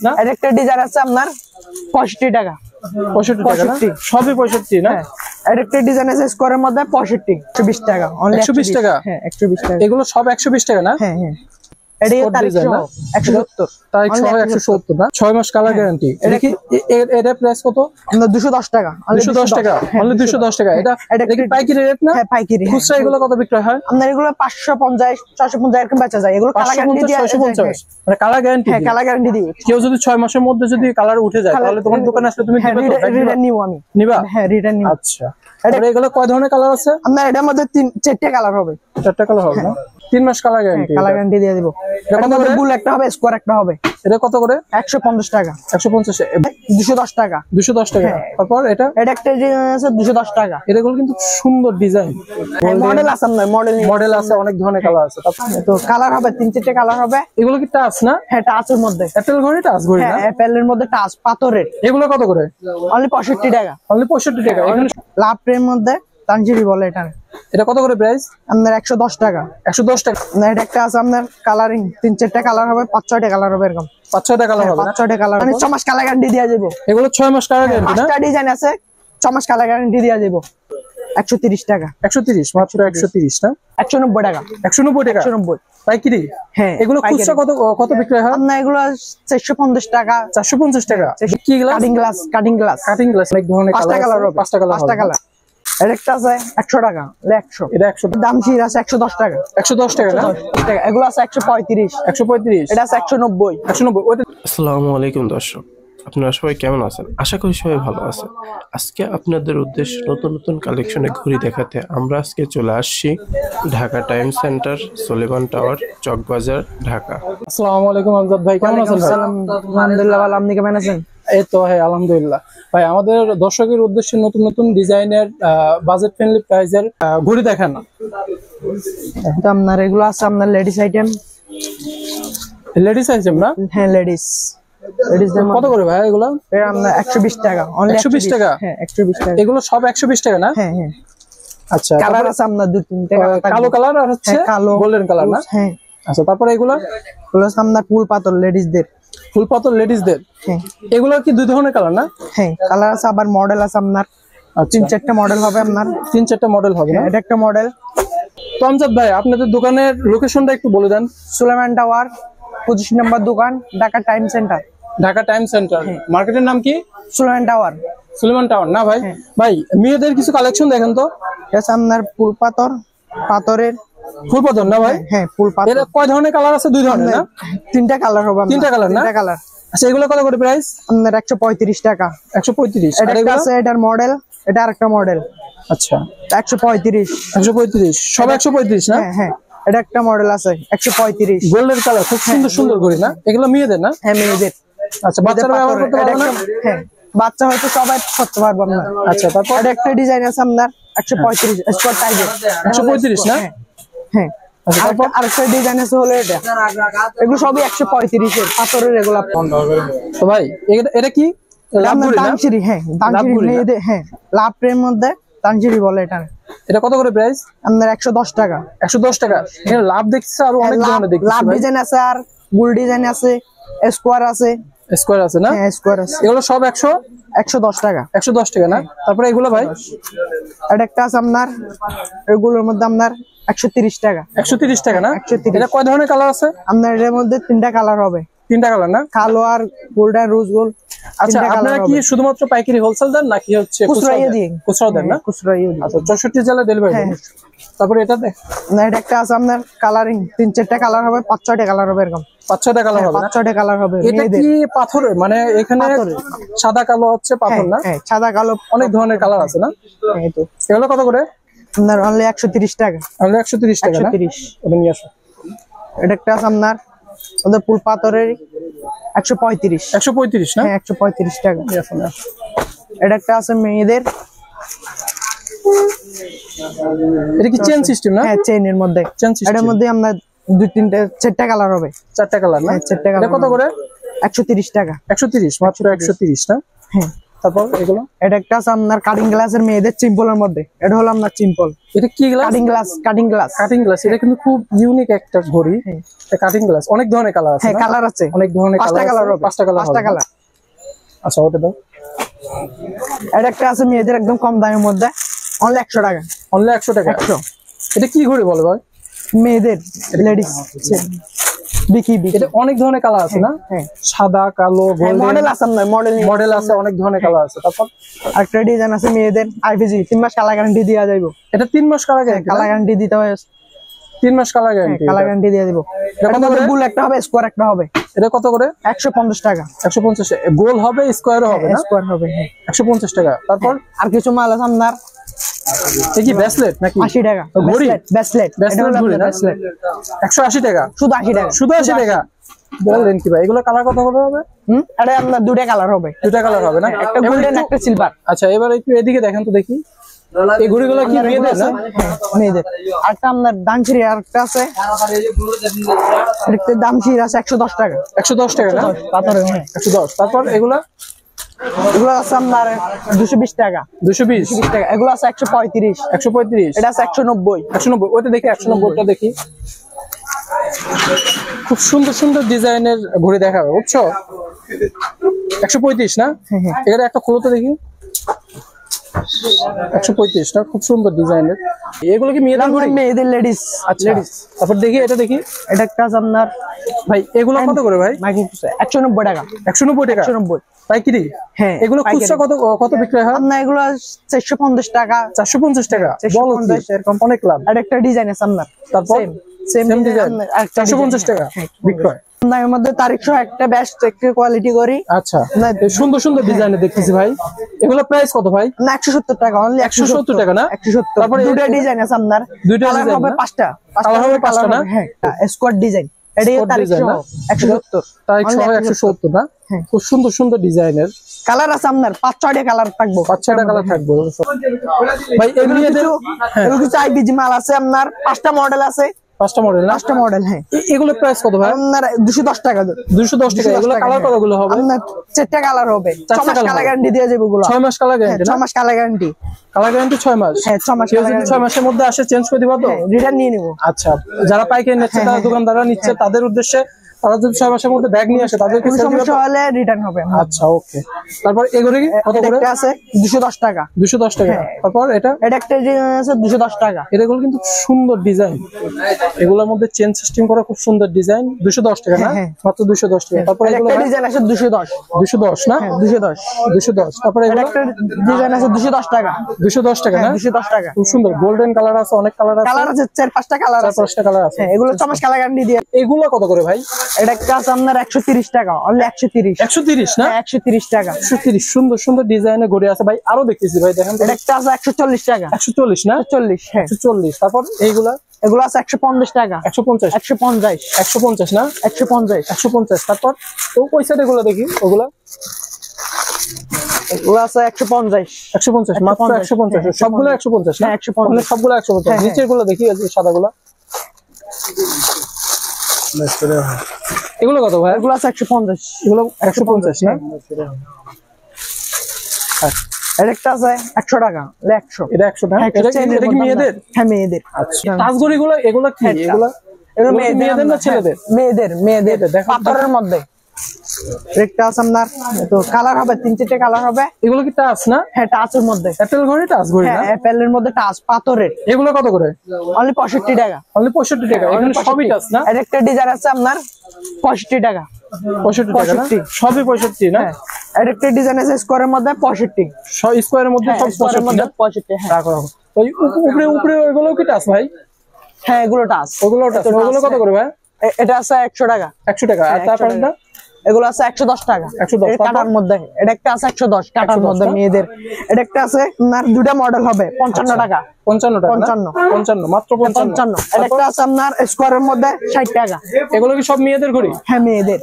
না? আরেকটা ডিজাইন আছে আপনার 65 টাকা। 65 টাকা না? সবই 65 না? আরেকটা ডিজাইন আছে স্কোয়ারের মধ্যে 65, 120 টাকা। অনলি 120 টাকা? হ্যাঁ 120 টাকা। এগুলো সব 120 টাকা না? হ্যাঁ হ্যাঁ। এটা তারিখ 170, তারিখ 170 না? 6 মাস কালার গ্যারান্টি। এটা কি এর প্রাইস কত? আমরা 210 টাকা। 210 টাকা, অনলি 210 টাকা। এটা কি পাইকারি রেট না? হ্যাঁ পাইকারি। খুচরা এগুলো কত বিক্রয় হয়? আপনার এগুলো 550, 650 এরকম বেচা যায়। এগুলো কালার গ্যারান্টি দিয়ে 650, মানে কালার গ্যারান্টি? হ্যাঁ কালার গ্যারান্টি দিই। কেউ যদি 6 মাসের মধ্যে যদি কালার উঠে যায় তাহলে তোমার দোকানে আসলে তুমি দিবে তো? রিটার্ন নিব আমি। নিবা? হ্যাঁ রিটার্ন নিব। আচ্ছা। এগুলো কয় ধরনের কালার আছে? আপনার এটার মধ্যে 4টা কালার হবে। 4টা কালার হবে না? 3 মাস কালার গ্যারান্টি। কালার গ্যারান্টি দিয়ে দিব। এটার মধ্যে বুল একটা হবে, স্কোয়ার একটা হবে। এটা কত করে? 150 টাকা। 150, 210 টাকা। 210 টাকা। তারপর এটা একটা ডিজাইন আছে 210 টাকা। এগুলো কিন্তু সুন্দর ডিজাইন, মডেল আছে আপনার, মডেল আছে, অনেক ধরনের কালার আছে। তো কালার হবে 3-4টা কালার হবে। এগুলো কি টাচ না? হ্যাঁ টাচের মধ্যে। অ্যাপেল ঘড়ি, টাচ ঘড়ি না? হ্যাঁ অ্যাপেলের মধ্যে টাচ, পাথরের। এগুলো কত করে? অনলি 65 টাকা। অনলি 65 টাকা। এখানে লাভ প্রেম মধ্যে তানজিরি বলে এটা। এটা কত করে প্রাইস? আপনার 110 টাকা। 110 টাকা। এটা একটা আছে আপনার কালারিং, 3-4টা কালার হবে, 5-6টা কালার হবে এরকম। 5-6টা কালার হবে না? 5-6টা কালার, মানে 6 মাস কালার গ্যারান্টি দেওয়া যাবে। এগুলো 6 মাস কালার গ্যারান্টি না? 5টা ডিজাইন আছে, 6 মাস কালার গ্যারান্টি দেওয়া যাবে। 130 টাকা। 130, মাত্র 130 না? 190 টাকা। 190 টাকা 190 পাইকারি? হ্যাঁ। এগুলো খুচরা কত বিক্রয় হয়? আপনার এগুলো 450 টাকা। 450 টাকা। কি glass? Cutting glass. Cutting glass অনেক ধরনের কালার হবে। 5টা কালার। 5টা কালার। আরেকটা আছে 100 টাকা। 100। এটা 100। দাম শির আছে 110 টাকা। 110 টাকা না? এগুলো আছে 135। 135। এটা আছে 190। 190। আসসালামু আলাইকুম দর্শক, আপনারা সবাই কেমন আছেন? আশা করি সবাই ভালো আছেন। আজকে আপনাদের উদ্দেশ্যে নতুন নতুন কালেকশনে ঘুরি দেখাতে আমরা আজকে চলে আসছি Dhaka Time Centre, Soliman Tower, Chawkbazar, Dhaka. আসসালামু আলাইকুম আমজাদ ভাই, কেমন আছেন? আলহামদুলিল্লাহ ভালো। আপনি কেমন আছেন? এই তো হ্যাঁ আলহামদুলিল্লাহ। ভাই আমাদের দর্শকের উদ্দেশ্যে নতুন নতুন ডিজাইনের বাজেট ফ্রেন্ডলি প্রাইসের ঘুরি দেখান না। আপনার এগুলো আছে আপনার লেডিস আইটেম। লেডিস আইটেম না? হ্যাঁ লেডিস কত করে ভাই এগুলো? এটা আপনার 120 টাকা। 120 টাকা? হ্যাঁ 120 টাকা। এগুলো সব 120 টাকা না? হ্যাঁ হ্যাঁ। আচ্ছা। কালার আছে আপনার 2-3টা কালো কালার আর হচ্ছে কালো গোল্ডেন কালার না? হ্যাঁ। আচ্ছা, তারপরে এগুলো আপনার ফুল পাতল লেডিসদের। ফুল পাতল লেডিসদের? হ্যাঁ। এগুলো কি দুই ধরনের কালার না? হ্যাঁ কালার আছে, আবার মডেল আছে আপনার 3-4টা মডেল হবে আপনার। 3-4টা মডেল হবে না? এটা একটা মডেল। তো আমজাদ ভাই আপনাদের দোকানের লোকেশনটা একটু বলে দেন। সুলেমান টাওয়ার 25 নম্বর দোকান, Dhaka Time centre. Dhaka Time centre. মার্কেটের নাম কি? সুলেমান টাওয়ার। সুলেমান টাওয়ার না ভাই? ভাই মেয়েদের কিছু কালেকশন দেখেন তো। এটা আপনার ফুল পাথরের। ফুল পাথর না ভাই? হ্যাঁ ফুল পাথর। এর কয় ধরনের কালার আছে? 2 ধরনের না? 3টা কালার হবে। 3টা কালার না? 3টা কালার। আচ্ছা, এগুলো কত করে প্রাইস? আপনার 135 টাকা। 135। আর এটা এগুলো আছে, এটার মডেল, এটা আরেকটা মডেল। আচ্ছা 135। 135 সব 135 না? হ্যাঁ হ্যাঁ। এটা একটা মডেল আছে 135। গোল্ডেন কালার, খুব সুন্দর সুন্দর করে না? এগুলো মেয়েদের না? হ্যাঁ মেয়েদের। আচ্ছা, বাচ্চারা ব্যবহার করতে পারবে না? হ্যাঁ বাচ্চা হয়তো সবাই করতে পারবো না। আচ্ছা, তারপর এটা একটা ডিজাইন আছে আপনার 135 স্কয়ার টাইপের। 135 না? হ্যাঁ। আরেকটা ডিজাইন আছে হলো এটা। এগুলো সবই 135 এর পাথরের। এগুলো তো ভাই এটা কি? তানজিরি। হ্যাঁ তানজিরি মেয়েদের। হ্যাঁ লাভ প্রেম মধ্যে তানজিরি বলে এটা। এটা কত করে প্রাইস? আপনার 110 টাকা। 110 টাকা। এখানে লাভ দেখছি আর অনেক ধরনের দেখছি। লাভ ডিজাইন আছে, আর গোল ডিজাইন আছে, স্কয়ার আছে। স্কয়ার আছে না? হ্যাঁ স্কয়ার আছে। এগুলো সব 110 টাকা। 110 টাকা না? তারপরে এগুলো ভাই? এটা একটা আছে আপনার, এগুলোর মধ্যে আপনার 130 টাকা। 130 টাকা না? 130। এটা কয় ধরনের কালার আছে? আপনার এর মধ্যে 3টা কালার হবে। 3টা কালার না? কালো আর গোল্ড আর রোজ গোল্ড। আচ্ছা, আপনারা কি শুধুমাত্র পাইকারি হোলসেল দেন নাকি হচ্ছে খুচরা দেন? না খুচরা দেন। আচ্ছা, 64 জেলা ডেলিভারি দেন। তারপরে এটা না, এটা একটা আছে আপনার কালারিং, 3-4টা কালার হবে, 5-6টা কালার হবে এরকম। 5-6টা কালার হবে? 5-6টা কালার হবে। এটা কি পাথরের? মানে এখানে সাদা কালো হচ্ছে পাথর না? হ্যাঁ সাদা কালো অনেক ধরনের কালার আছে না? এই তো। এগুলো কত করে? আপনার অনলি 130 টাকা। অনলি 130 টাকা না? 130। এটা নিয়ে আসো। এটা একটা আছে আপনার ওদের ফুল পাথরের 135। 135 না? হ্যাঁ 135 টাকা। নিয়ে আসো না। এটা একটা আছে মেয়েদের। এটা কি চেন সিস্টেম না? হ্যাঁ চেনের মধ্যে। এটার মধ্যে আমরা 2-3-4টা কালার হবে। 4টা কালার না? 4টা কালার। এটা কত করে? 130 টাকা। 130, মাত্র 130 না? হ্যাঁ তারপর এগুলো এটা একটা আছে আপনার কাটিং গ্লাসের মেয়েদের সিম্পলের মধ্যে, এটা হলো আপনার সিম্পল। এটা কি glass? Cutting glass, cutting glass, cutting glass. এটা কিন্তু খুব ইউনিক একটা ঘড়ি। কাটিং গ্লাস অনেক ধরনের কালার আছে। হ্যাঁ কালার আছে, অনেক ধরনের পাঁচটা কালার হবে, পাঁচটা কালার। আচ্ছা ওটা দাও। এটা একটা আছে মেয়েদের একদম কম দামের মধ্যে, অনলি 100 টাকা। অনলি 100 টাকা। 100। এটা কি ঘড়ি বলে ভাই? মেয়েদের লেডিস বিকি বিকি। এটা অনেক ধরনের কালার আছে না? হ্যাঁ সাদা, কালো, গোল্ডেন মডেল আছে না, মডেল আছে, অনেক ধরনের কালার আছে। তারপর একটা ডিজাইন আছে মেয়েদের আইপিজি 3 মাস কালার গ্যারান্টি দেওয়া যাইবো। এটা 3 মাস কালার গ্যারান্টি? কালার গ্যারান্টি দিতে হয়, 3 মাস কালার গ্যারান্টি। কালার গ্যারান্টি দিয়ে দিব। এটা কত করে? বুল একটা হবে, স্কোয়ার একটা হবে। এটা কত করে? 150 টাকা। 150। গোল হবে, স্কয়ারও হবে না? স্কোয়ার হবে 150 টাকা। তারপর আর কিছু মাল আছে আপনার, এটা কি ব্রেসলেট নাকি? 80 টাকা। ঘড়ি? ব্রেসলেট ঘড়ি না? 180 টাকা। শুধু 80 টাকা। শুধু 80 টাকা বললেন কি ভাই? এগুলো কালার কত করে হবে? এটা আপনার দুটো কালার হবে। দুটা কালার হবে না? একটা গোল্ডেন একটা সিলভার। আচ্ছা এবার একটু এদিকে দেখেন তো দেখি। এই ঘড়িগুলো কি মেয়েদের না? মেয়েদের। আরেকটা আপনার দামশিরি আরেকটা আছে, এর দাম ছিল আছে 110 টাকা। 110 টাকা না? পাথরের। 110। তারপর এগুলো এগুলো আছে আপনার 220 টাকা। 220 টাকা। এগুলো আছে 135। 135। এটা আছে 190। 190। ওইটা দেখি, 190টা দেখি। খুব সুন্দর সুন্দর ডিজাইনের ঘড়ি দেখাবে, বুঝছো? 135 না? এর একটা খুলো তো দেখি। 135 না? খুব সুন্দর ডিজাইনের। এগুলো কি মেয়েদের ঘড়ি? মেয়েদের লেডিস। আচ্ছা লেডিস। তারপর দেখি এটা দেখি। এটা একটা আছে আপনার ভাই এগুলো কত করে ভাই? 190 টাকা। 190 টাকা 190 পাইকারি? হ্যাঁ। এগুলো খুচরা কত কত বিক্রি হয়? আপনার এগুলো 450 টাকা। 450 টাকা? বলো কি? এরকম অনেক লাভ। আর একটা ডিজাইন আছে আপনার, তারপর সেম ডিজাইন 450 টাকা বিক্রি হয়। এর মধ্যে তারিখ সহ একটা বেস্ট একটা কোয়ালিটি করি। আচ্ছা সুন্দর সুন্দর ডিজাইনে দেখতেছি ভাই। এগুলো প্রাইস কত ভাই? না 170 টাকা, অনলি 170 টাকা না? 170। তারপরে দুটো ডিজাইন আছে আপনার, দুইটা ডিজাইন হবে পাঁচটা। কালার হবে পাঁচটা না? হ্যাঁ স্কোয়াড ডিজাইন। এটা তারিখ সহ 170। তারিখ সহ 170 না? খুব সুন্দর সুন্দর ডিজাইনের কালার আছে আপনার 5-6টা কালার থাকবো। 5-6টা কালার থাকবে ভাই। এগুলো কিছু আইপিজি মাল আছে আপনার, 5টা মডেল আছে। 5টা মডেল না? 5টা মডেল। হ্যাঁ। এগুলো প্রাইস কত ভাই? আপনার 210 টাকা। 210 টাকা। এগুলো কালার কতগুলো হবে? আপনার 4টা কালার হবে। 6 মাস কালার গ্যারান্টি দিয়ে যাবে এগুলো। 6 মাস কালার গ্যারান্টি? 6 মাস কালার গ্যারান্টি। কালার গ্যারান্টি 6 মাস? হ্যাঁ 6 মাস। কেউ যদি 6 মাসের মধ্যে আসে চেঞ্জ করে দিবা তো? রিটার্ন নিয়ে নিব। আচ্ছা যারা পাইকারি নিচ্ছে, তারা দোকানদাররা নিচ্ছে, তাদের উদ্দেশ্যে তারা যদি 6 মাসের মধ্যে ব্যাগ নিয়ে আসে তাদেরকে সমস্যা হলে রিটার্ন হবে। আচ্ছা ওকে। তারপর এগুলো কত করে? এটা আছে 210 টাকা। 210 টাকা। তারপর এটা একটা ডিজাইন আছে 210 টাকা। এগুলো কিন্তু সুন্দর ডিজাইন। এগুলোর মধ্যে চেন সিস্টেম করা খুব সুন্দর ডিজাইন। 210 টাকা না? মাত্র 210 টাকা। তারপর এগুলো একটা ডিজাইন আছে 210। 210 না? 210। 210। তারপর এগুলো একটা ডিজাইন আছে 210 টাকা। 210 টাকা না? 210 টাকা। খুব সুন্দর গোল্ডেন কালার আছে, অনেক কালার আছে। কালার আছে 4-5টা কালার আছে। 4-5টা কালার আছে। হ্যাঁ এগুলো 6 মাস কালার গ্যারান্টি দিয়ে। এগুলো কত করে ভাই? এটা একটা আছে আপনার 130 টাকা, অনলি 130। 130 না? 130 টাকা। 130। সুন্দর সুন্দর ডিজাইনের ঘড়ি আছে ভাই। আরো দেখতেছি ভাই, দেখেন তো। এটা একটা আছে 140 টাকা। 140 না? 140। হ্যাঁ 140। তারপর এইগুলা এগুলো আছে 150 টাকা। 150। 150। 150 না? 150। 150। তারপর ওই সাইড এগুলো দেখি। ওগুলা এগুলো আছে 150। 150 মাত্র 150। সবগুলো 150 না? 150। মানে সবগুলো 150। নিচের গুলো দেখি, এই যে সাদাগুলো। এগুলো কত ভাই? এগুলো আছে 150। এগুলো 150 না? এটা একটা আছে 100 টাকা। 100। এটা 100 না? এটা কি মেয়েদের? হ্যাঁ মেয়েদের। আচ্ছা টাচঘড়িগুলো এগুলো কি? এগুলো মেয়েদের না ছেলেদের? মেয়েদের। মেয়েদের পাথরের মধ্যে। একটা আছে আপনার তো কালার হবে 3-4টা কালার হবে। এগুলো কি টাচ না? হ্যাঁ টাচের মধ্যে। অ্যাপেল ঘড়ি, টাচ ঘড়ি না? হ্যাঁ অ্যাপেলের মধ্যে টাচ পাথরের। এগুলো কত করে? অনলি 65 টাকা। অনলি 65 টাকা। এখানে সবই টাচ না? আর একটা ডিজাইন আছে আপনার 65 টাকা। 65 টাকা না? সবই 65 না? আর একটা ডিজাইন আছে স্কোয়ারের মধ্যে 65। সব স্কোয়ারের মধ্যে সব 65 না? 65। হ্যাঁ রাখো রাখো। ওই উপরে উপরে ওইগুলো কি টাচ ভাই? হ্যাঁ এগুলো টাচ। ওগুলো টাচ। ওগুলো কত করে ভাই? এটা আছে 100 টাকা। 100 টাকা। আর তারপরটা এগুলো আছে 110 টাকা। 110 কাটার মধ্যে। এটা একটা আছে 110 কাটার মধ্যে মেয়েদের। এটা একটা আছে আপনার দুটো মডেল হবে 55 টাকা। 55 টাকা না? 55 মাত্র 55। এটা একটা আছে আপনার স্কোয়ারের মধ্যে 60 টাকা। এগুলো কি সব মেয়েদের ঘড়ি? হ্যাঁ মেয়েদের।